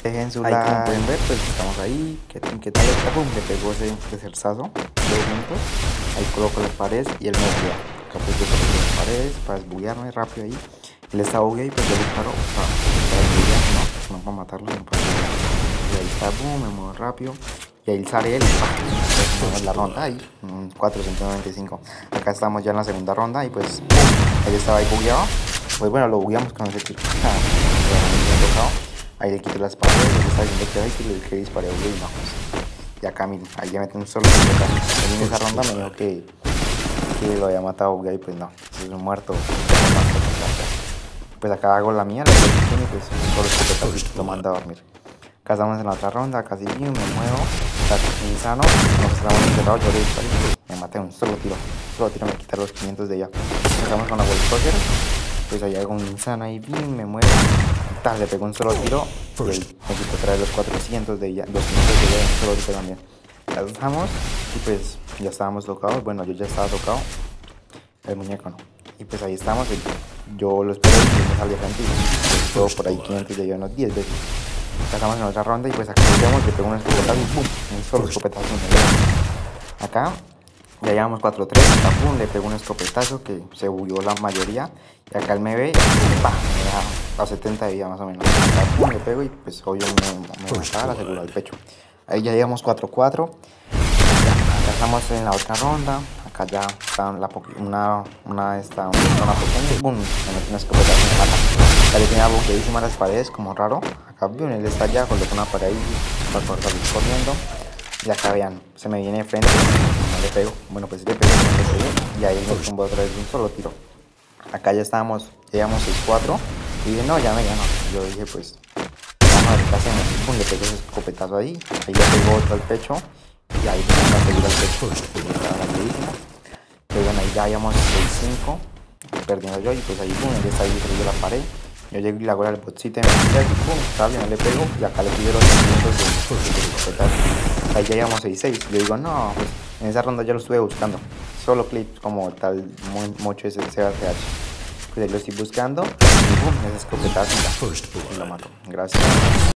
Dejen su Ahí like. como pueden ver, pues estamos ahí. ¿Qué tal está? Pum, le pegó ese terzazo, 2 minutos. Ahí coloco las paredes y él me buguea. Acá pues yo coloco las paredes para desbuguearme rápido ahí. Él está bugueado y pues yo disparo para desbuguear, no para matarlo, sino para desbuguear. Y ahí está, boom, me muevo rápido. Y ahí sale él y ¡pah! Pues, la ronda ahí, 495. Acá estamos ya en la segunda ronda y pues él estaba ahí bugueado. Pues bueno, lo bugueamos con ese tiro. Ahí le quité las paredes, le está diciendo que hay que disparé y no, pues. Y acá miren, ahí ya meten un solo él en esa ronda me dijo que lo había matado y pues no, es un muerto. Pues acá hago la mía, la que y pues solo escopetazo lo manda a dormir. Acá estamos en la otra ronda, casi bien, me muevo, está insano, nos estamos encerrados, yo le disparé y pues me maté un solo tiro me quita los 500 de ella. Empezamos con la Wolfsburger, pues ahí hago un insano ahí, bien, me muevo, le pego un solo tiro y ahí me quito otra vez los 400 de ella, 200 de ella, un solo tiro también. Ya estamos y pues ya estábamos tocados, bueno yo ya estaba tocado, el muñeco no. Y pues ahí estamos, yo lo espero y me sale frente y todo por ahí 500 de ella unos 10 veces. Pasamos en otra ronda y pues acá nos vemos, le pego un escopetazo y ¡pum! Un solo escopetazo me acá ya llevamos 4-3, acá pum, le pego un escopetazo que se bugueó la mayoría. Y acá él me ve y ¡pam! Me deja a 70 de vida más o menos. Acá pum, le pego y pues obvio me mataba, la aseguró el pecho. Ahí ya llevamos 4-4. Ya estamos en la otra ronda. Acá ya está una zona pequeña y ¡pum! Me mete una escopetazo y me mata. Ya le tenía bugueadísimas las paredes, como raro. Acá bien, él está allá, coloca una pared ahí para poder salir corriendo. Y acá vean, se me viene de frente, no le pego. Bueno, pues sí le pego, no le pegué. Y ahí me tumbo otra vez de un solo tiro. Acá ya estábamos, llegamos 6-4. Y dije, no, ya me ganó. Yo dije, pues, vamos a ver qué hacemos. Y pum, le pego ese escopetazo ahí. Ahí le pego otro al pecho. Y ahí me asegura el pecho. Pero bueno, ahí ya íbamos 6-5. Perdiendo yo. Y pues ahí, pum, él está ahí detrás la pared. Yo llego y le hago el botcito de mentira y pum, sale, no le pego y acá le pido los 500 de escopetazo. Ahí ya llevamos 6-6. Yo digo, no, pues en esa ronda yo lo estuve buscando. Solo clips como tal, mucho ese CATH. Pues ahí lo estoy buscando y pum, ese escopetazo y lo mato. Gracias.